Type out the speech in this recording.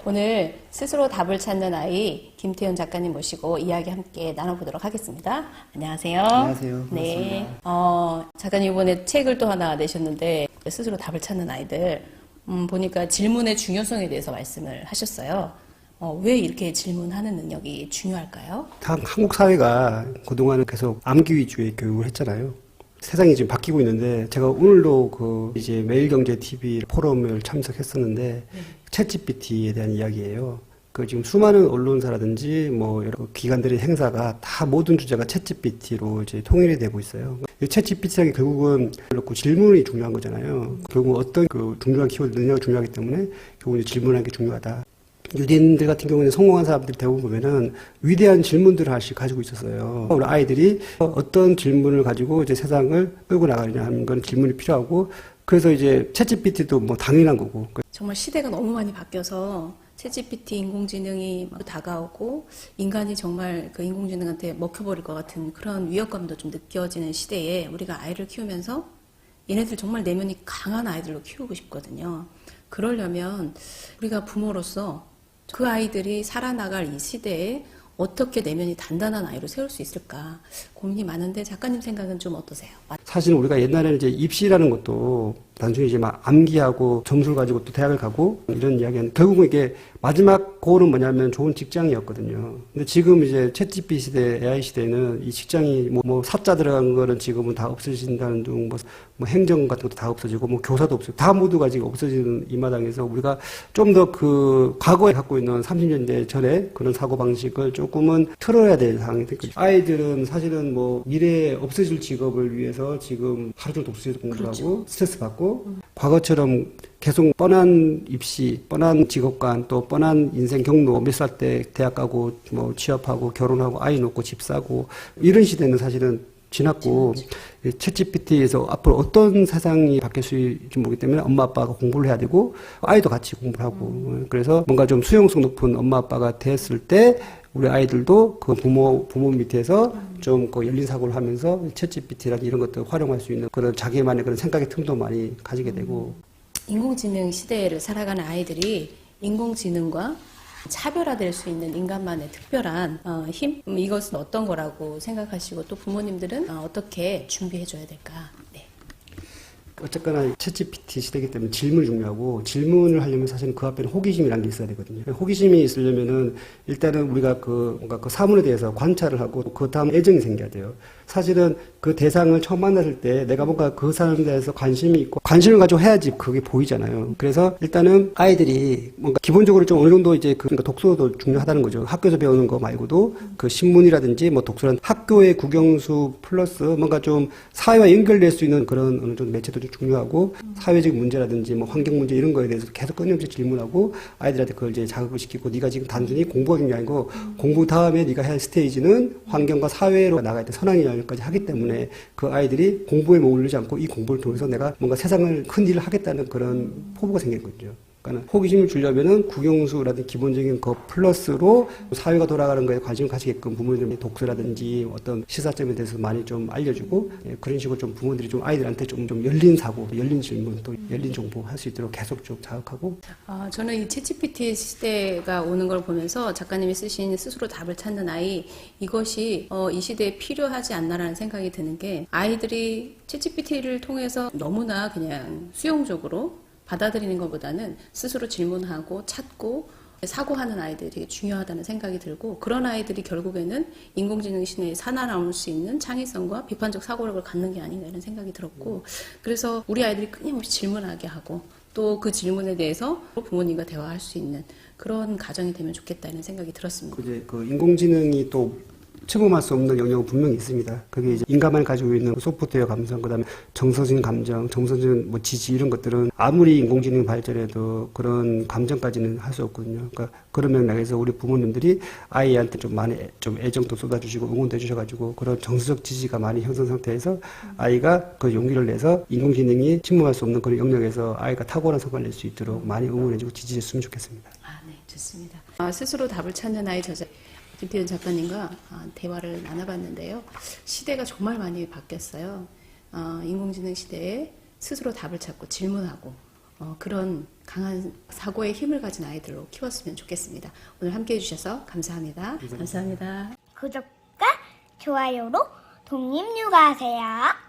오늘 스스로 답을 찾는 아이 김태훈 작가님 모시고 이야기 함께 나눠보도록 하겠습니다. 안녕하세요. 안녕하세요. 네. 작가님 이번에 책을 또 하나 내셨는데 스스로 답을 찾는 아이들 보니까 질문의 중요성에 대해서 말씀을 하셨어요. 왜 이렇게 질문하는 능력이 중요할까요? 한국 사회가 그동안은 계속 암기 위주의 교육을 했잖아요. 세상이 지금 바뀌고 있는데 제가 오늘도 이제 매일경제 TV 포럼을 참석했었는데 챗GPT에 대한 이야기예요. 지금 수많은 언론사라든지 뭐 여러 기관들의 행사가 다 모든 주제가 챗GPT로 이제 통일이 되고 있어요. 챗GPT라는 게 결국은 그렇고 질문이 중요한 거잖아요. 결국 어떤 중요한 키워드 능력이 중요하기 때문에 결국은 질문하는 게 중요하다. 유대인들 같은 경우는 성공한 사람들 대부분 보면은 위대한 질문들을 하나씩 가지고 있었어요. 우리 아이들이 어떤 질문을 가지고 이제 세상을 끌고 나가느냐 하는 건 질문이 필요하고, 그래서 이제 챗GPT도 뭐 당연한 거고. 정말 시대가 너무 많이 바뀌어서 챗GPT 인공지능이 다가오고 인간이 정말 그 인공지능한테 먹혀버릴 것 같은 그런 위협감도 좀 느껴지는 시대에 우리가 아이를 키우면서 얘네들 정말 내면이 강한 아이들로 키우고 싶거든요. 그러려면 우리가 부모로서 그 아이들이 살아나갈 이 시대에 어떻게 내면이 단단한 아이로 세울 수 있을까 고민이 많은데 작가님 생각은 좀 어떠세요? 사실 우리가 옛날에는 이제 입시라는 것도 단순히 이제 막 암기하고 점수를 가지고 또 대학을 가고 이런 이야기는 결국은 이게 마지막 고는 뭐냐면 좋은 직장이었거든요. 근데 지금 이제 챗GPT 시대, AI 시대에는 이 직장이 뭐 사자 들어간 거는 지금은 다 없어진다는 둥, 뭐 행정 같은 것도 다 없어지고 뭐 교사도 없어지고 다 모두가 지금 없어지는 이 마당에서 우리가 좀 더 과거에 갖고 있는 30년대 전에 그런 사고방식을 조금은 틀어야 될 상황이 될 거죠. 아이들은 사실은 뭐 미래에 없어질 직업을 위해서 지금 하루 종일 독서에서 공부를 하고 스트레스 받고 과거처럼 계속 뻔한 입시, 뻔한 직업관, 또 뻔한 인생 경로, 몇 살 때 대학 가고, 뭐 취업하고, 결혼하고, 아이 놓고, 집 사고, 이런 시대는 사실은 지났고, 챗GPT에서 앞으로 어떤 세상이 바뀔 수 있을지 모르기 때문에 엄마 아빠가 공부를 해야 되고, 아이도 같이 공부를 하고, 그래서 뭔가 좀 수용성 높은 엄마 아빠가 됐을 때, 우리 아이들도 그 부모 밑에서 좀 열린 사고를 하면서 챗GPT라든지 이런 것들을 활용할 수 있는 그런 자기만의 그런 생각의 틈도 많이 가지게 되고. 인공지능 시대를 살아가는 아이들이 인공지능과 차별화될 수 있는 인간만의 특별한 힘? 이것은 어떤 거라고 생각하시고 또 부모님들은 어떻게 준비해줘야 될까? 네. 어쨌거나 챗GPT 시대이기 때문에 질문이 중요하고, 질문을 하려면 사실은 그 앞에는 호기심이라는 게 있어야 되거든요. 호기심이 있으려면은 일단은 우리가 뭔가 그 사물에 대해서 관찰을 하고 그 다음 애정이 생겨야 돼요. 사실은 그 대상을 처음 만났을 때 내가 뭔가 그 사람에 대해서 관심이 있고 관심을 가지고 해야지 그게 보이잖아요. 그래서 일단은 아이들이 뭔가 기본적으로 좀 어느 정도 이제 그러니까 독서도 중요하다는 거죠. 학교에서 배우는 거 말고도 그 신문이라든지 뭐 독서란 학교의 국영수 플러스 뭔가 좀 사회와 연결될 수 있는 그런 어느 정도 매체도 좀 중요하고, 사회적 문제라든지 뭐 환경 문제 이런 거에 대해서 계속 끊임없이 질문하고 아이들한테 그걸 이제 자극을 시키고, 네가 지금 단순히 공부가 중요한 게 아니고 공부 다음에 네가 할 스테이지는 환경과 사회로 나갈 때 선한 까지 하기 때문에 그 아이들이 공부에 머무르지 않고 이 공부를 통해서 내가 뭔가 세상을 큰 일을 하겠다는 그런 포부가 생긴 거죠. 그러니까 호기심을 주려면은 국영수라든지 기본적인 거 플러스로 사회가 돌아가는 거에 관심을 가지게끔 부모님들이 독서라든지 어떤 시사점에 대해서 많이 좀 알려주고, 그런 식으로 좀 부모들이 좀 아이들한테 좀 열린 사고, 열린 질문, 또 열린 정보 할 수 있도록 계속 좀 자극하고. 저는 이 챗GPT 시대가 오는 걸 보면서 작가님이 쓰신 스스로 답을 찾는 아이, 이것이 이 시대에 필요하지 않나라는 생각이 드는 게, 아이들이 챗GPT를 통해서 너무나 그냥 수용적으로 받아들이는 것보다는 스스로 질문하고 찾고 사고하는 아이들이 되게 중요하다는 생각이 들고, 그런 아이들이 결국에는 인공지능 시대에 살아남을 수 있는 창의성과 비판적 사고력을 갖는 게 아닌가 이런 생각이 들었고, 그래서 우리 아이들이 끊임없이 질문하게 하고 또 그 질문에 대해서 부모님과 대화할 수 있는 그런 가정이 되면 좋겠다는 생각이 들었습니다. 이제 인공지능이 또 체험할 수 없는 영역은 분명히 있습니다. 그게 이제 인간만 가지고 있는 소프트웨어 감성, 그다음에 정서적인 감정, 정서적인 뭐 지지 이런 것들은 아무리 인공지능이 발전해도 그런 감정까지는 할 수 없거든요. 그러니까 그런 맥락에서 우리 부모님들이 아이한테 좀 많이 좀 애정도 쏟아주시고 응원도 해주셔가지고 그런 정서적 지지가 많이 형성 상태에서 아이가 그 용기를 내서 인공지능이 침범할 수 없는 그런 영역에서 아이가 탁월한 성과를 낼 수 있도록 많이 응원해주고 지지해줬으면 좋겠습니다. 네, 좋습니다. 스스로 답을 찾는 아이 저자 김태훈 작가님과 대화를 나눠봤는데요. 시대가 정말 많이 바뀌었어요. 인공지능 시대에 스스로 답을 찾고 질문하고 그런 강한 사고의 힘을 가진 아이들로 키웠으면 좋겠습니다. 오늘 함께해 주셔서 감사합니다. 감사합니다. 구독과 좋아요로 독립육아하세요.